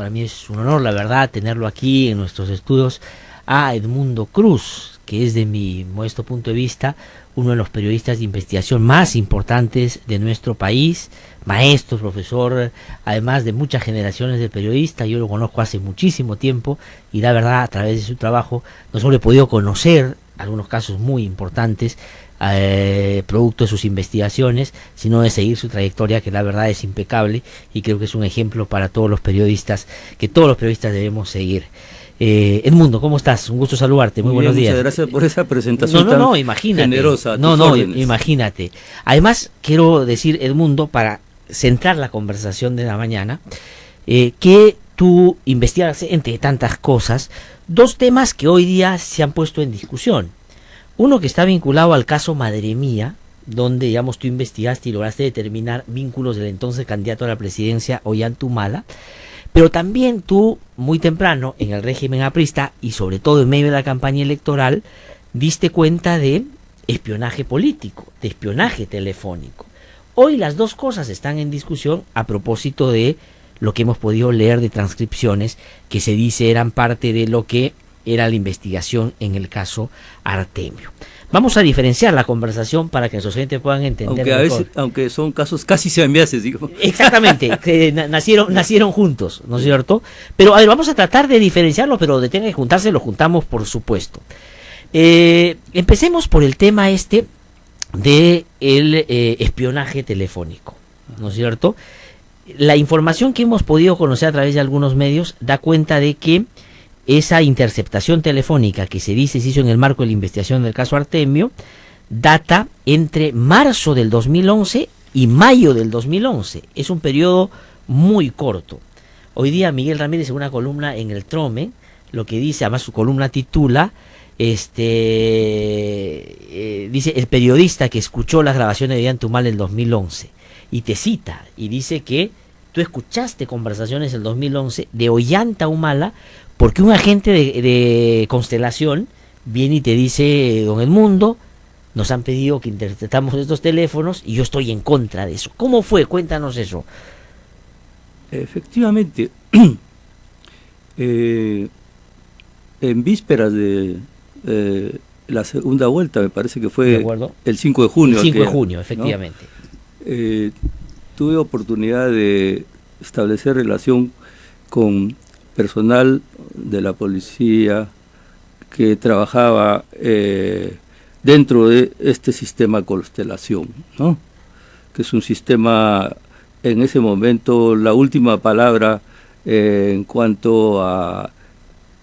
Para mí es un honor, la verdad, tenerlo aquí en nuestros estudios a Edmundo Cruz, que es, de mi modesto punto de vista, uno de los periodistas de investigación más importantes de nuestro país, maestro, profesor, además de muchas generaciones de periodistas. Yo lo conozco hace muchísimo tiempo y la verdad, a través de su trabajo, no solo he podido conocer algunos casos muy importantes, producto de sus investigaciones, sino de seguir su trayectoria, que la verdad es impecable, y creo que es un ejemplo para todos los periodistas, que todos los periodistas debemos seguir. Edmundo, ¿cómo estás? Un gusto saludarte, muy buenos días. Muchas gracias por esa presentación tan imagínate, generosa. Imagínate. Además, quiero decir, Edmundo, para centrar la conversación de la mañana, que tú investigas, entre tantas cosas, dos temas que hoy día se han puesto en discusión. Uno que está vinculado al caso Madre Mía, donde, digamos, tú investigaste y lograste determinar vínculos del entonces candidato a la presidencia, Ollanta Humala, pero también tú, muy temprano, en el régimen aprista, y sobre todo en medio de la campaña electoral, diste cuenta de espionaje político, de espionaje telefónico. Hoy las dos cosas están en discusión a propósito de lo que hemos podido leer de transcripciones que se dice eran parte de lo que era la investigación en el caso Artemio. Vamos a diferenciar la conversación para que nuestros oyentes puedan entender mejor. Aunque son casos casi siameses, digo. Exactamente, nacieron juntos, ¿no es cierto? Pero a ver, vamos a tratar de diferenciarlo, pero de tener que juntarse, lo juntamos, por supuesto. Empecemos por el tema de el espionaje telefónico, ¿no es cierto? La información que hemos podido conocer a través de algunos medios da cuenta de que esa interceptación telefónica que se dice se hizo en el marco de la investigación del caso Artemio data entre marzo del 2011 y mayo del 2011. Es un periodo muy corto. Hoy día Miguel Ramírez, en una columna en el Trome, lo que dice, además su columna titula, dice: el periodista que escuchó las grabaciones de Ollanta Humala en el 2011, y te cita, y dice que tú escuchaste conversaciones en el 2011 de Ollanta Humala, porque un agente de Constelación viene y te dice: don Edmundo, nos han pedido que interpretamos estos teléfonos y yo estoy en contra de eso. ¿Cómo fue? Cuéntanos eso. Efectivamente, en vísperas de la segunda vuelta, me parece que fue el 5 de junio. El 5 de junio, efectivamente. ¿No? Tuve oportunidad de establecer relación con personal de la policía que trabajaba dentro de este sistema Constelación, ¿no? Que es un sistema, en ese momento, la última palabra en cuanto a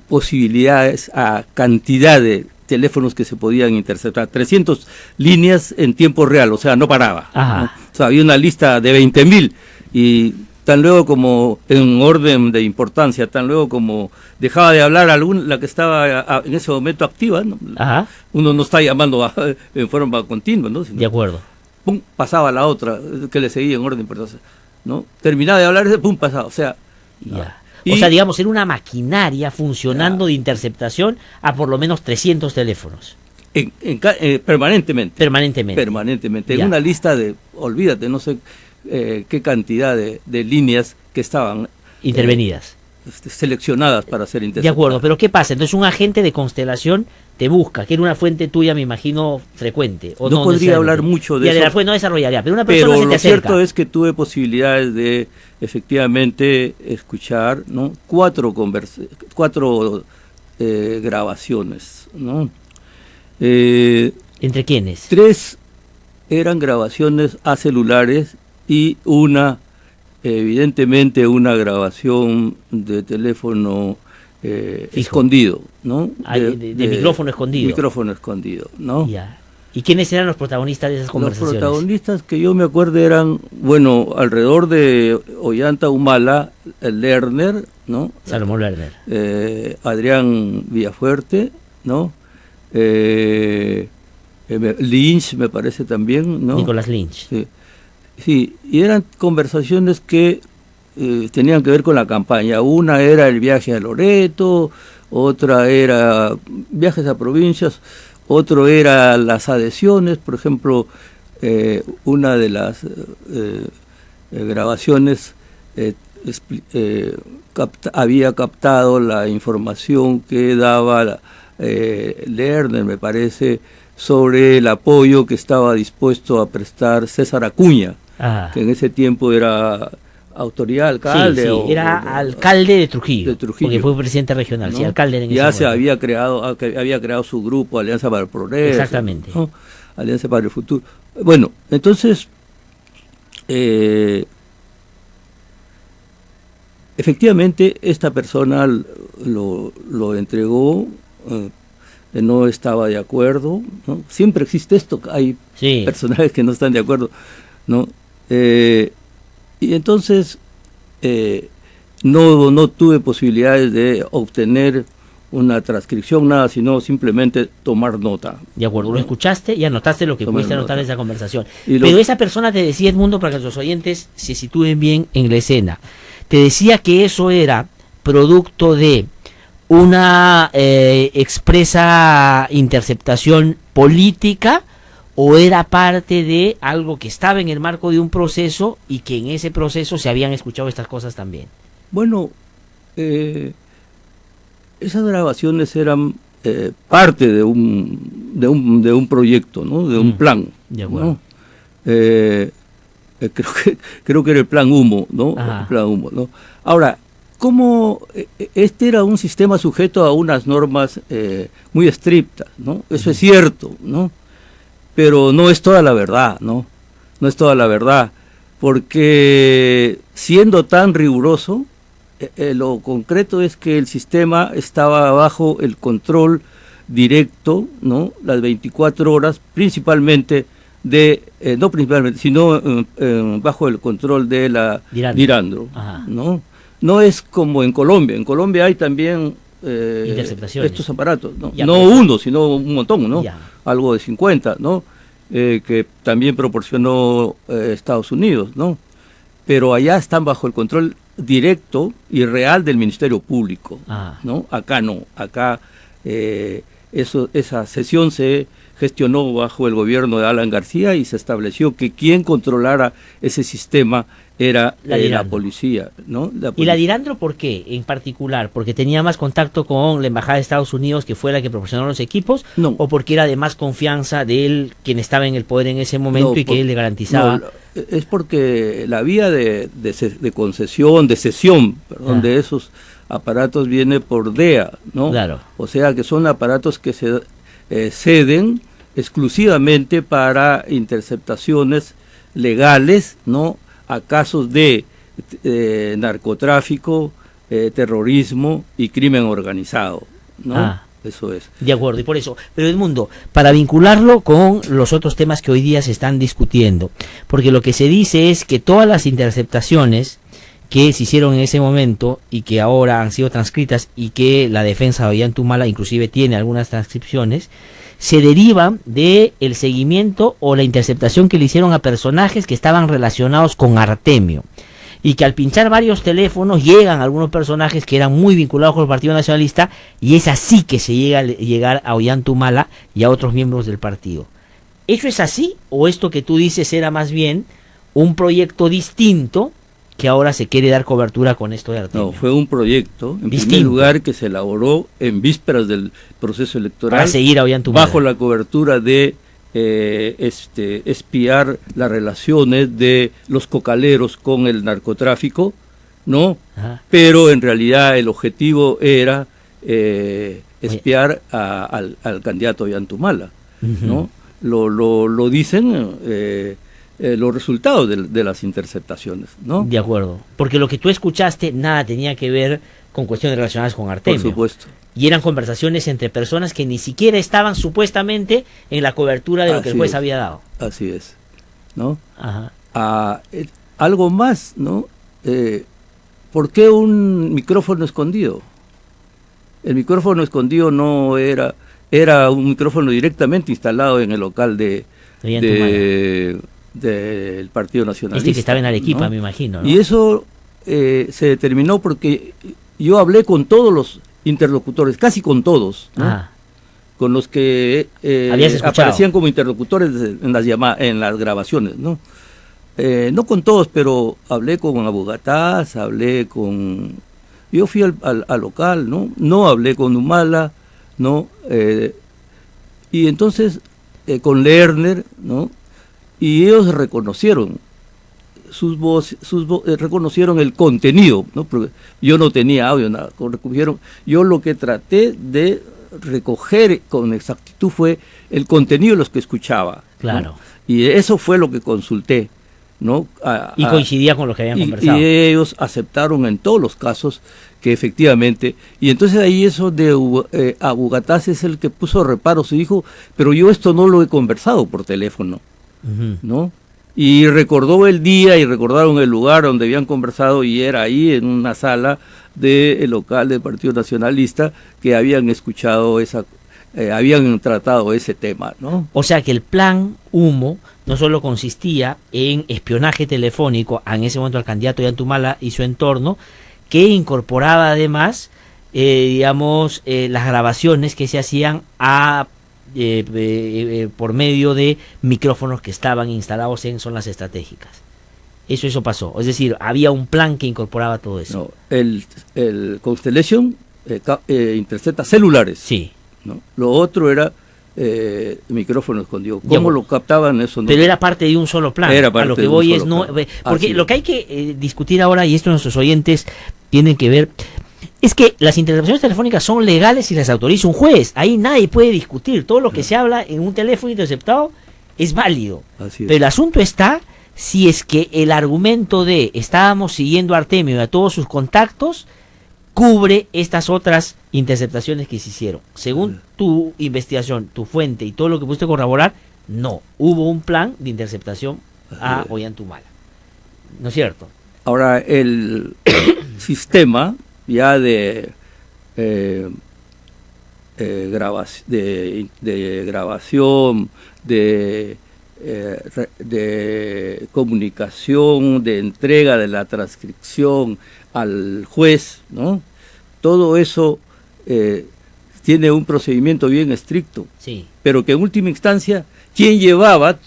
posibilidades, a cantidad de teléfonos que se podían interceptar. 300 líneas en tiempo real, o sea, no paraba, ¿no? O sea, había una lista de 20.000 y tan luego como, en orden de importancia, tan luego como dejaba de hablar la que estaba en ese momento activa, ¿no? Uno no está llamando en forma continua, ¿no? Sino, de acuerdo. Pum, pasaba la otra, que le seguía en orden de importancia, ¿no? Terminaba de hablar, pum, pasaba, o sea... Ya. O sea, digamos, era una maquinaria funcionando de interceptación a por lo menos 300 teléfonos. Permanentemente. Permanentemente. En una lista de, olvídate, no sé qué cantidad de líneas que estaban intervenidas. Seleccionadas para ser interceptadas. De acuerdo, pero ¿qué pasa? Entonces un agente de Constelación te busca, que era una fuente tuya, me imagino, frecuente. ¿O no podría hablar mucho de eso. No desarrollaría, pero una persona se te acerca. Lo cierto es que tuve posibilidades de, efectivamente, escuchar, ¿no? cuatro grabaciones, ¿no? ¿Entre quiénes? 3 eran grabaciones a celulares y una, evidentemente, una grabación de teléfono escondido, ¿no? De micrófono escondido. Micrófono escondido, ¿no? Ya. ¿Y quiénes eran los protagonistas de esas conversaciones? Los protagonistas que yo me acuerdo eran, bueno, alrededor de Ollanta Humala, Lerner, ¿no? Salomón Lerner. Adrián Villafuerte, ¿no? Lynch, me parece también, ¿no? Nicolás Lynch. Sí, y eran conversaciones que tenían que ver con la campaña. Una era el viaje a Loreto, otra era viajes a provincias, otro era las adhesiones. Por ejemplo, una de las grabaciones había captado la información que daba Lerner, me parece, sobre el apoyo que estaba dispuesto a prestar César Acuña, que en ese tiempo era autoridad, alcalde. Sí, era alcalde de Trujillo, porque fue presidente regional, ¿no? Sí, alcalde en ya ese se momento. había creado su grupo, Alianza para el Progreso. Exactamente. ¿No? Alianza para el Futuro. Bueno, entonces, efectivamente, esta persona lo entregó, no estaba de acuerdo, ¿no? Siempre existe esto, hay personajes que no están de acuerdo, ¿no? Y entonces no tuve posibilidades de obtener una transcripción, nada, sino simplemente tomar nota. De acuerdo, lo escuchaste y anotaste lo que pudiste anotar de esa conversación. Y pero esa persona te decía, Edmundo, para que los oyentes se sitúen bien en la escena, te decía que eso era producto de una expresa interceptación política, o era parte de algo que estaba en el marco de un proceso y que en ese proceso se habían escuchado estas cosas también. Bueno, esas grabaciones eran parte de un proyecto, ¿no? De un plan. De acuerdo. ¿No? Creo que era el plan Humo, ¿no? El plan Humo, ¿no? Ahora, ¿cómo este era un sistema sujeto a unas normas muy estrictas, ¿no? Eso es cierto, ¿no? Pero no es toda la verdad, ¿no? No es toda la verdad, porque siendo tan riguroso, lo concreto es que el sistema estaba bajo el control directo, ¿no? Las 24 horas, principalmente no principalmente, sino bajo el control de la Dirandro, ¿no? No es como en Colombia hay también estos aparatos, ¿no? No uno, sino un montón, ¿no? Algo de 50, ¿no? Que también proporcionó Estados Unidos, ¿no? Pero allá están bajo el control directo y real del Ministerio Público, ¿no? Acá no, acá esa sesión se gestionó bajo el gobierno de Alan García y se estableció que quien controlara ese sistema era la policía, ¿no? ¿Y la Dirandro por qué en particular? ¿Porque tenía más contacto con la Embajada de Estados Unidos, que fue la que proporcionó los equipos? No. ¿O porque era de más confianza de él, quien estaba en el poder en ese momento, y que él le garantizaba? No, es porque la vía de concesión, de cesión, perdón, de esos aparatos viene por DEA, ¿no? Claro. O sea que son aparatos que se ceden exclusivamente para interceptaciones legales, ¿no? A casos de narcotráfico, terrorismo y crimen organizado, ¿no? Eso es. De acuerdo, y por eso, pero Edmundo, para vincularlo con los otros temas que hoy día se están discutiendo, porque lo que se dice es que todas las interceptaciones que se hicieron en ese momento y que ahora han sido transcritas y que la defensa de Ollantumala inclusive tiene algunas transcripciones, se derivan de el seguimiento o la interceptación que le hicieron a personajes que estaban relacionados con Artemio, y que al pinchar varios teléfonos llegan algunos personajes que eran muy vinculados con el Partido Nacionalista, y es así que se llega a llegar a Ollantumala y a otros miembros del partido. ¿Eso es así, o esto que tú dices era más bien un proyecto distinto que ahora se quiere dar cobertura con esto de Artemio? No, fue un proyecto, en primer lugar, que se elaboró en vísperas del proceso electoral, para seguir a Ollantumala, bajo la cobertura de espiar las relaciones de los cocaleros con el narcotráfico, ¿no? Pero en realidad el objetivo era espiar al candidato Ollantumala, ¿no? Lo dicen los resultados de las interceptaciones, ¿no? De acuerdo, porque lo que tú escuchaste nada tenía que ver con cuestiones relacionadas con Artemio. Por supuesto. Y eran conversaciones entre personas que ni siquiera estaban supuestamente en la cobertura de lo que el juez había dado. Así es, ¿no? Algo más, ¿no? ¿Por qué un micrófono escondido? El micrófono escondido no era un micrófono directamente instalado en el local del Partido Nacionalista. Que estaba en Arequipa, ¿no? Me imagino, ¿no? Y eso se determinó porque yo hablé con todos los interlocutores, casi con todos, ¿no? Con los que aparecían como interlocutores en las grabaciones, ¿no? no con todos, pero hablé con Abugatás, hablé con... Yo fui al local, ¿no? No hablé con Humala, ¿no? Y entonces con Lerner, ¿no? Y ellos reconocieron sus voces, reconocieron el contenido, ¿no? Porque yo no tenía audio, nada, yo lo que traté de recoger con exactitud fue el contenido de los que escuchaba. Claro. ¿No? Y eso fue lo que consulté, ¿no? Y coincidía con lo que habían conversado. Y ellos aceptaron en todos los casos que efectivamente, y entonces ahí eso de Abugatás es el que puso reparos y dijo, pero yo esto no lo he conversado por teléfono, ¿no? Y recordó el día y recordaron el lugar donde habían conversado y era ahí en una sala del local del Partido Nacionalista que habían escuchado habían tratado ese tema, ¿no? O sea que el plan Humo no solo consistía en espionaje telefónico en ese momento al candidato Ollantumala y su entorno, que incorporaba además, digamos, las grabaciones que se hacían por medio de micrófonos que estaban instalados en zonas estratégicas. Eso pasó. Es decir, había un plan que incorporaba todo eso. No, el Constellation intercepta celulares. Sí. ¿No? Lo otro era micrófono escondido. ¿Cómo lo captaban? Eso no. Pero era parte de un solo plan. Era parte a lo que de voy un es solo no. plan. Porque lo que hay que discutir ahora, y esto nuestros oyentes tienen que ver, es que las interceptaciones telefónicas son legales y las autoriza un juez. Ahí nadie puede discutir. Todo lo que se habla en un teléfono interceptado es válido. Así es. Pero el asunto está si es que el argumento de estábamos siguiendo a Artemio y a todos sus contactos cubre estas otras interceptaciones que se hicieron. Según tu investigación, tu fuente y todo lo que pudiste corroborar, no. Hubo un plan de interceptación a Ollantumala. ¿No es cierto? Ahora, el sistema ya de grabación, de comunicación, de entrega de la transcripción al juez, ¿no? Todo eso tiene un procedimiento bien estricto, sí. Pero que en última instancia quien llevaba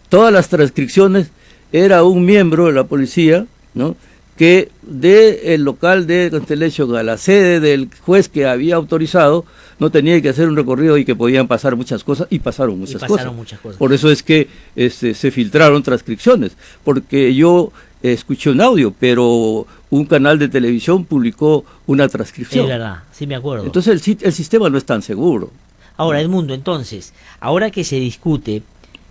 todas las transcripciones era un miembro de la policía, ¿no? Que del local de Constellation a la sede del juez que había autorizado no tenía que hacer un recorrido y que podían pasar muchas cosas, y pasaron muchas cosas. Por eso es que se filtraron transcripciones, porque yo escuché un audio, pero un canal de televisión publicó una transcripción. Es verdad, sí me acuerdo. Entonces el sistema no es tan seguro. Ahora, Edmundo, entonces, ahora que se discute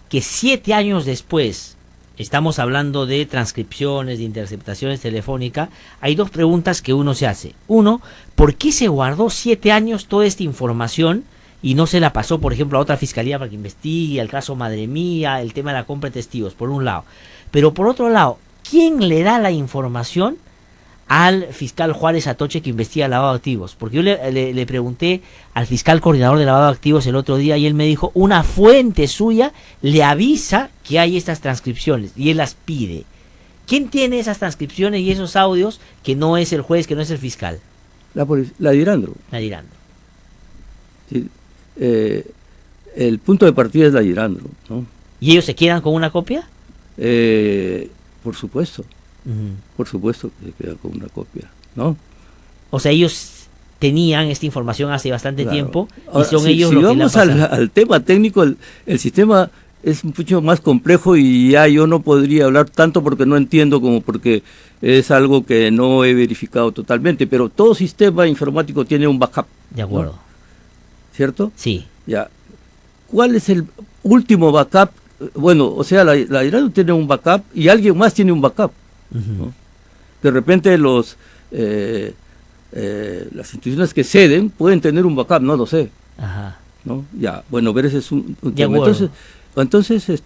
que 7 años después estamos hablando de transcripciones, de interceptaciones telefónicas, hay dos preguntas que uno se hace. Uno, ¿por qué se guardó 7 años toda esta información y no se la pasó, por ejemplo, a otra fiscalía para que investigue el caso Madre Mía, el tema de la compra de testigos, por un lado? Pero por otro lado, ¿quién le da la información al fiscal Juárez Atoche que investiga lavado de activos? Porque yo le pregunté al fiscal coordinador de lavado de activos el otro día y él me dijo, una fuente suya le avisa que hay estas transcripciones y él las pide. ¿Quién tiene esas transcripciones y esos audios que no es el juez, que no es el fiscal? La Dirandro. La Dirandro. Sí, el punto de partida es la Dirandro, ¿no? ¿Y ellos se quedan con una copia? Por supuesto. Por supuesto que se queda con una copia, ¿no? O sea, ellos tenían esta información hace bastante tiempo y ahora, son ellos si los que vamos al tema técnico, el sistema es mucho más complejo y ya yo no podría hablar tanto porque no entiendo, como porque es algo que no he verificado totalmente, pero todo sistema informático tiene un backup. De acuerdo. ¿No? ¿Cierto? Sí. Ya. ¿Cuál es el último backup? Bueno, o sea, la Irán tiene un backup y alguien más tiene un backup. ¿No? De repente las instituciones que ceden pueden tener un backup, no lo sé. Ajá. ¿No? Ya, bueno, pero ese es un tema. Entonces,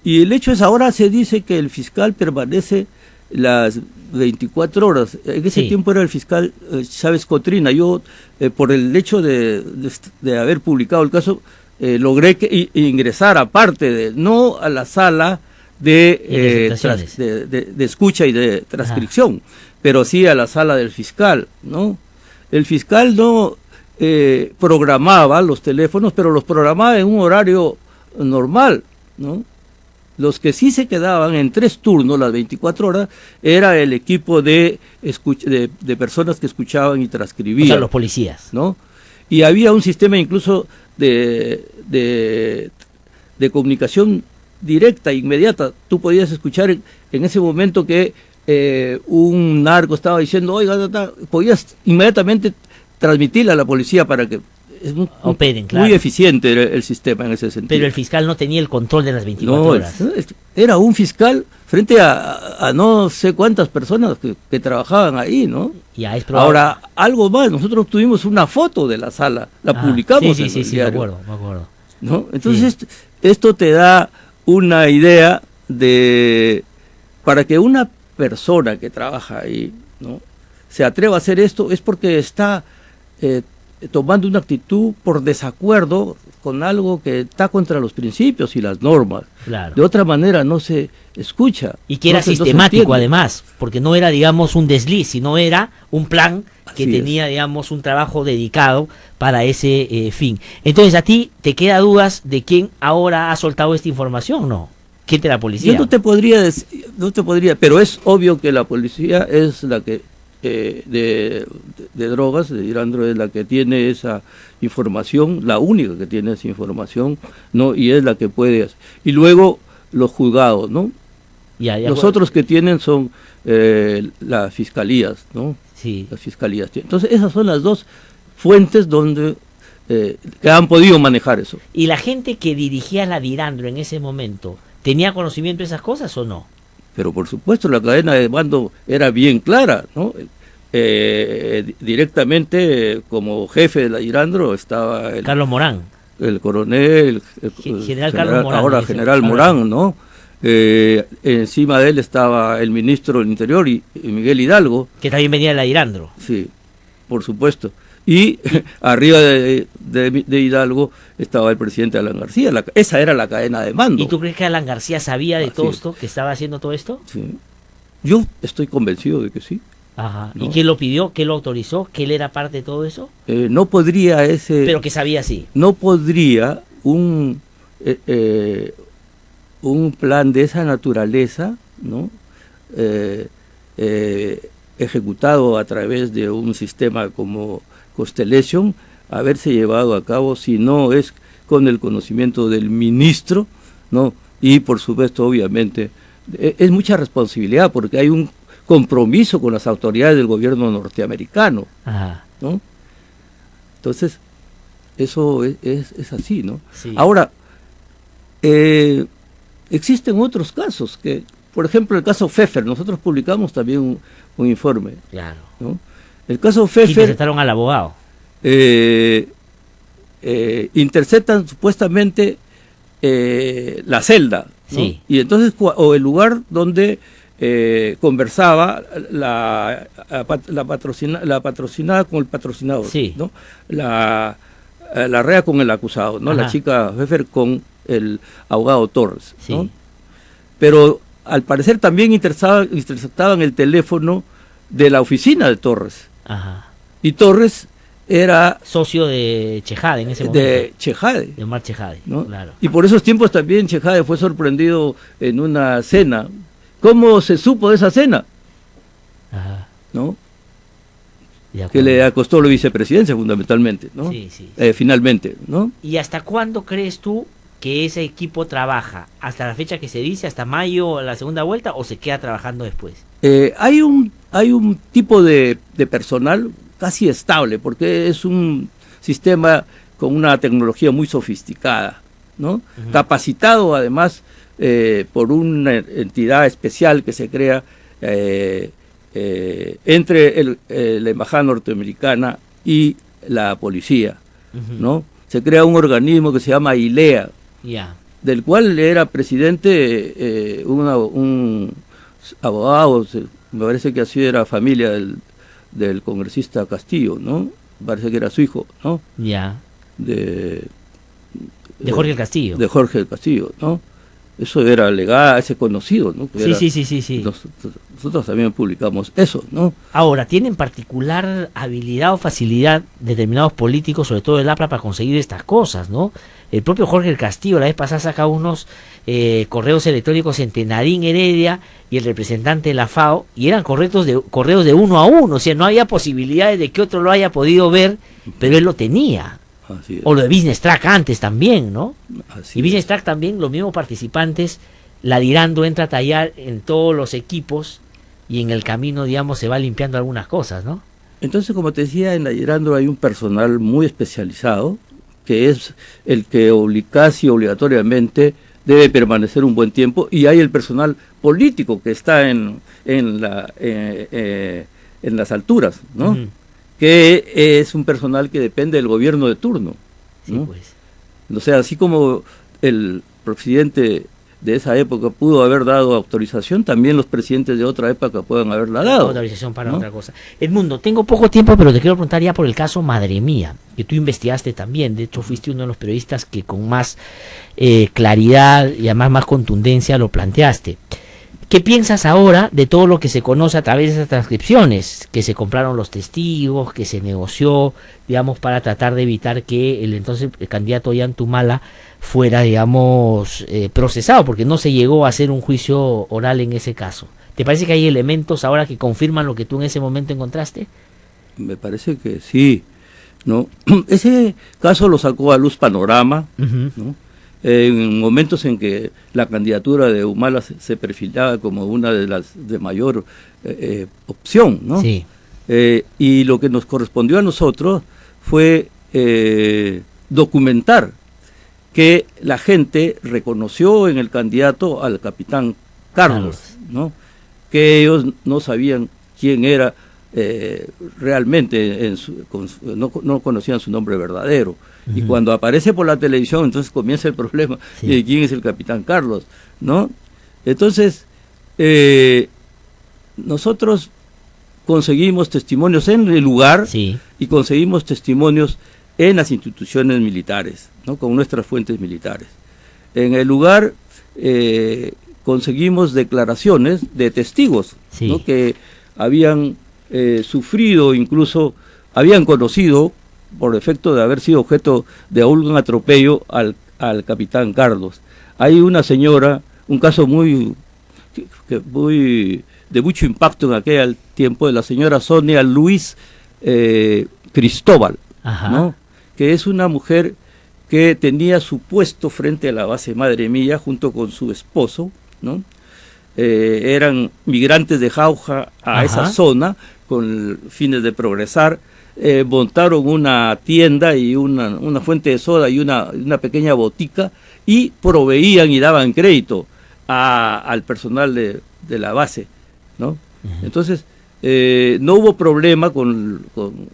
y el hecho es, ahora se dice que el fiscal permanece las 24 horas. En ese tiempo era el fiscal Chávez Cotrina. Yo, por el hecho de haber publicado el caso, logré ingresar, aparte no a la sala de escucha y de transcripción, pero sí a la sala del fiscal, ¿no? El fiscal no programaba los teléfonos, pero los programaba en un horario normal, ¿no? Los que sí se quedaban en 3 turnos, las 24 horas, era el equipo de personas que escuchaban y transcribían. O sea, los policías. ¿No? Y había un sistema incluso de comunicación directa, inmediata. Tú podías escuchar en ese momento que un narco estaba diciendo, oiga, podías inmediatamente transmitirle a la policía para que... Es operen, claro. Muy eficiente el sistema en ese sentido. Pero el fiscal no tenía el control de las 24 horas. Era un fiscal frente a no sé cuántas personas que trabajaban ahí, ¿no? Ya, es probable. Ahora, algo más, nosotros tuvimos una foto de la sala, la publicamos en el diario. Me acuerdo. ¿No? Entonces, esto te da una idea para que una persona que trabaja ahí, ¿no?, se atreva a hacer esto, es porque está tomando una actitud por desacuerdo con algo que está contra los principios y las normas. Claro. De otra manera no se escucha. Y que era sistemático además, porque no era, digamos, un desliz, sino era un plan que Así tenía, digamos, un trabajo dedicado para ese fin. Entonces, ¿a ti te queda dudas de quién ahora ha soltado esta información, no? ¿Quién te la policía? Yo no te podría decir, pero es obvio que la policía es la que de drogas, de Irandro, es la que tiene esa información, la única que tiene esa información, ¿no? Y es la que puede... Y luego los juzgados, ¿no? Los otros que tienen son las fiscalías, ¿no? Sí. Las fiscalías. Entonces esas son las dos fuentes donde que han podido manejar eso. ¿Y la gente que dirigía la Dirandro en ese momento tenía conocimiento de esas cosas o no? Pero por supuesto la cadena de mando era bien clara, ¿no? Directamente como jefe de la Irandro estaba Carlos Morán, el coronel, general Carlos Morán, ahora general Morán, ¿no? Encima de él estaba el ministro del Interior y Miguel Hidalgo, que también venía de la Irandro. Sí, por supuesto. Y arriba de Hidalgo estaba el presidente Alan García. Esa era la cadena de mando. ¿Y tú crees que Alan García sabía de todo esto, que estaba haciendo todo esto? Sí. Yo estoy convencido de que sí. Ajá. ¿No? ¿Y quién lo pidió? ¿Quién lo autorizó? ¿Que él era parte de todo eso? No podría Pero que sabía sí. No podría un plan de esa naturaleza, ¿no? Ejecutado a través de un sistema como Constellation, haberse llevado a cabo si no es con el conocimiento del ministro, ¿no? Y por supuesto, obviamente, es mucha responsabilidad porque hay un compromiso con las autoridades del gobierno norteamericano. Ajá. ¿No? Entonces, eso es así, ¿no? Sí. Ahora, existen otros casos, que, por ejemplo, el caso Pfeffer, nosotros publicamos también un informe. Claro. ¿No? El caso Pfeffer... Interceptaron al abogado. Interceptan supuestamente la celda, ¿no? Sí. Y entonces, o el lugar donde conversaba la patrocinada con el patrocinador, sí, ¿no? La rea con el acusado, ¿no? Ajá. La chica Pfeffer con el abogado Torres, sí, ¿no? Pero al parecer también interceptaban el teléfono de la oficina de Torres. Ajá. Y Torres era socio de Chejade en ese momento. De Chejade. De Omar Chejade, ¿no? Claro. Y por esos tiempos también Chejade fue sorprendido en una cena. ¿Cómo se supo de esa cena? Ajá. ¿No? Que le costó la vicepresidencia fundamentalmente, ¿no? Sí, sí. Finalmente, ¿no? ¿Y hasta cuándo crees tú que ese equipo trabaja? ¿Hasta la fecha que se dice, hasta mayo, la segunda vuelta, o se queda trabajando después? Hay un tipo de personal casi estable, porque es un sistema con una tecnología muy sofisticada, ¿no? Uh-huh. Capacitado además por una entidad especial que se crea entre la embajada norteamericana y la policía, uh-huh, ¿no? Se crea un organismo que se llama ILEA, yeah, del cual era presidente un abogado, me parece que así era familia del congresista Castillo, ¿no? Parece que era su hijo, ¿no? ya, De Jorge el Castillo. De Jorge el Castillo, ¿no? Eso era legal, ese conocido, ¿no? Que era, Sí. Nosotros también publicamos eso, ¿no? Ahora, ¿tienen particular habilidad o facilidad determinados políticos, sobre todo el APRA, para conseguir estas cosas, ¿no? El propio Jorge del Castillo la vez pasada saca unos correos electrónicos entre Nadine Heredia y el representante de la FAO, y eran correos de uno a uno, o sea, no había posibilidades de que otro lo haya podido ver, pero él lo tenía. Así es. O lo de Business Track antes también, ¿no? Así Y Business es. Track también, los mismos participantes, la Dirando entra a tallar en todos los equipos y en el camino, digamos, se va limpiando algunas cosas, ¿no? Entonces, como te decía, en la Girando hay un personal muy especializado, que es el que casi obligatoriamente debe permanecer un buen tiempo, y hay el personal político que está en las alturas, ¿no? Ujú. Que es un personal que depende del gobierno de turno, ¿no? Sí, pues. O sea, así como el presidente de esa época pudo haber dado autorización, también los presidentes de otra época pueden haberla dado. Autorización para ¿no? otra cosa. Edmundo, tengo poco tiempo, pero te quiero preguntar ya por el caso Madre Mía, que tú investigaste también. De hecho, fuiste uno de los periodistas que con más claridad y además más contundencia lo planteaste. ¿Qué piensas ahora de todo lo que se conoce a través de esas transcripciones? Que se compraron los testigos, que se negoció, digamos, para tratar de evitar que el entonces candidato Ollantumala fuera, digamos, procesado, porque no se llegó a hacer un juicio oral en ese caso. ¿Te parece que hay elementos ahora que confirman lo que tú en ese momento encontraste? Me parece que sí, ¿no? Ese caso lo sacó a luz Panorama, Uh-huh. ¿no? En momentos en que la candidatura de Humala se perfilaba como una de las de mayor opción, ¿no? Sí. Y lo que nos correspondió a nosotros fue documentar que la gente reconoció en el candidato al capitán Carlos, ¿no? Que ellos no sabían quién era realmente, no conocían su nombre verdadero. Y cuando aparece por la televisión, entonces comienza el problema de quién es el capitán Carlos, ¿no? Entonces, nosotros conseguimos testimonios en el lugar y conseguimos testimonios en las instituciones militares, ¿no? Con nuestras fuentes militares. En el lugar conseguimos declaraciones de testigos, ¿no? Que habían sufrido, incluso habían conocido, por efecto de haber sido objeto de un atropello al capitán Carlos. Hay una señora, un caso muy de mucho impacto en aquel tiempo, de la señora Sonia Luis Cristóbal, ¿no? Que es una mujer que tenía su puesto frente a la base Madre Mía junto con su esposo, ¿no? Eran migrantes de Jauja a esa zona con fines de progresar. Montaron una tienda y una fuente de soda y una pequeña botica y proveían y daban crédito al personal de la base, ¿no? Entonces, no hubo problema con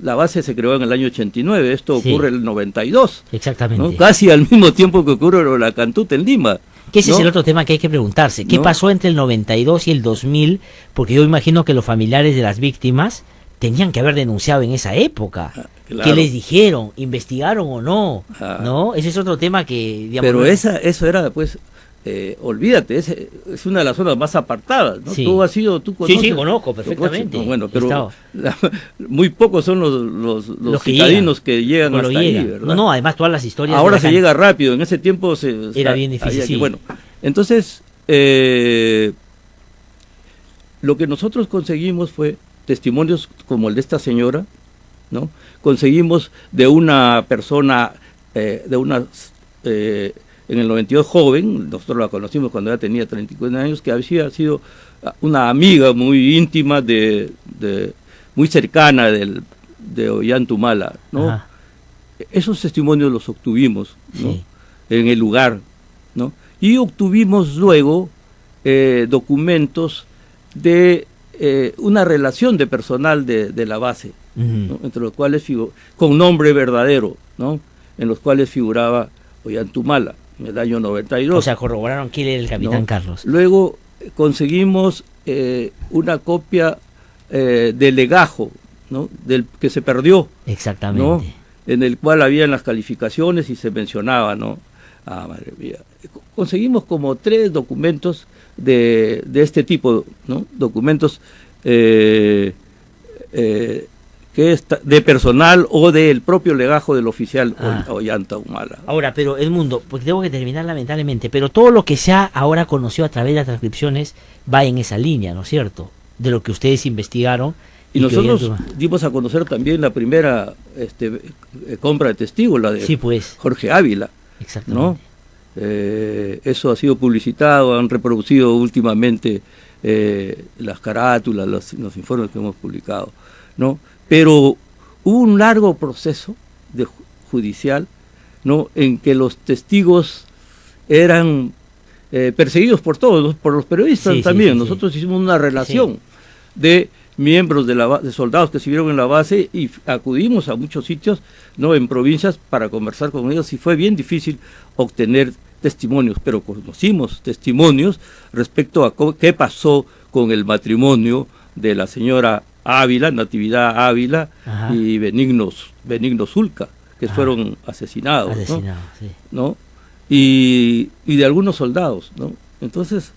la base. Se creó en el año 89, esto ocurre en el 92. Exactamente. ¿No? Casi al mismo tiempo que ocurre la Cantuta en Lima. Que ese es el otro tema que hay que preguntarse. ¿Qué pasó entre el 92 y el 2000? Porque yo imagino que los familiares de las víctimas tenían que haber denunciado en esa época. Claro. ¿Qué les dijeron? ¿Investigaron o no? ¿No? Ese es otro tema que... Digamos, pero eso era, pues, olvídate, es una de las zonas más apartadas, ¿no? Sí. Tú conoces. Sí, conozco perfectamente. No, bueno, pero muy pocos son los citadinos que llegan hasta ahí, ¿verdad? No, además todas las historias... Ahora se llega rápido, en ese tiempo era bien difícil, sí. Bueno, entonces, lo que nosotros conseguimos fue testimonios como el de esta señora, ¿no? Conseguimos de una persona, en el 92 joven, nosotros la conocimos cuando ella tenía 34 años, que había sido una amiga muy íntima, muy cercana de Ollantumala, ¿no? Ajá. Esos testimonios los obtuvimos, ¿no? Sí. En el lugar, ¿no? Y obtuvimos luego documentos de una relación de personal de la base, ¿no? Entre los cuales con nombre verdadero, ¿no? En los cuales figuraba Ollantumala en el año 92. O sea, corroboraron quién era el capitán, ¿no? Carlos. Luego conseguimos una copia del legajo, ¿no? Del que se perdió. Exactamente. ¿No? En el cual habían las calificaciones y se mencionaba, ¿no? Ah, madre mía. Conseguimos como 3 documentos de este tipo, ¿no? Documentos que de personal o del propio legajo del oficial Ollanta Humala. Ahora, pero Edmundo, porque tengo que terminar lamentablemente, pero todo lo que se ha ahora conoció a través de las transcripciones va en esa línea, ¿no es cierto? De lo que ustedes investigaron. Y nosotros dimos a conocer también la primera compra de testigos, la de sí, pues. Jorge Ávila. Exactamente. ¿No? Eso ha sido publicitado, han reproducido últimamente las carátulas, los informes que hemos publicado, ¿no? Pero hubo un largo proceso judicial, ¿no? En que los testigos eran perseguidos por todos, por los periodistas también. Nosotros hicimos una relación de miembros de soldados que sirvieron en la base y acudimos a muchos sitios, ¿no? En provincias para conversar con ellos, y fue bien difícil obtener testimonios, pero conocimos testimonios respecto a qué pasó con el matrimonio de la señora Ávila, Natividad Ávila, y Benigno Zulca, que fueron asesinados, ¿no? Y de algunos soldados, ¿no? Entonces,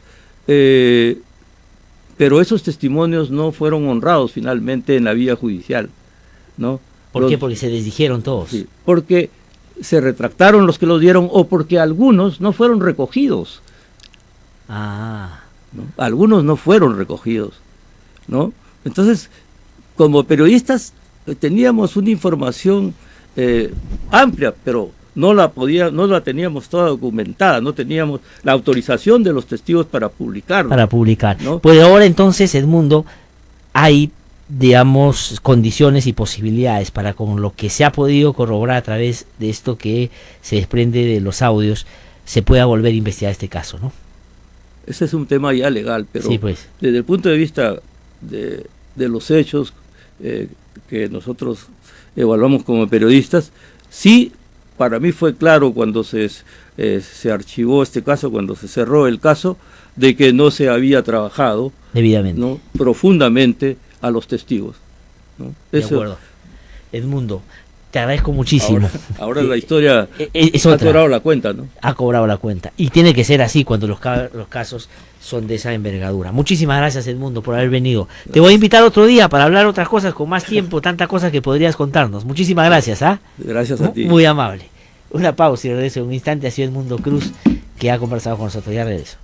pero esos testimonios no fueron honrados finalmente en la vía judicial, ¿no? ¿Por qué? Porque se desdijeron todos. Sí, porque se retractaron los que los dieron, o porque algunos no fueron recogidos. ¿No? Algunos no fueron recogidos, ¿no? Entonces, como periodistas teníamos una información amplia, pero no la teníamos toda documentada, no teníamos la autorización de los testigos para publicarlo. Para publicar. ¿No? Pues ahora entonces, Edmundo, hay, digamos, condiciones y posibilidades para, con lo que se ha podido corroborar a través de esto que se desprende de los audios, se pueda volver a investigar este caso, ¿no? Ese es un tema ya legal, pero sí, pues. Desde el punto de vista de los hechos que nosotros evaluamos como periodistas, sí, para mí fue claro cuando se archivó este caso, cuando se cerró el caso, de que no se había trabajado debidamente, ¿no? Profundamente a los testigos, ¿no? De acuerdo. Edmundo, te agradezco muchísimo. Ahora la historia ha cobrado la cuenta, ¿no? Ha cobrado la cuenta. Y tiene que ser así cuando los casos son de esa envergadura. Muchísimas gracias, Edmundo, por haber venido. Gracias. Te voy a invitar otro día para hablar otras cosas con más tiempo, tantas cosas que podrías contarnos. Muchísimas gracias. Gracias a ti. Muy amable. Una pausa y regreso en un instante. Ha sido Edmundo Cruz que ha conversado con nosotros. Ya regreso.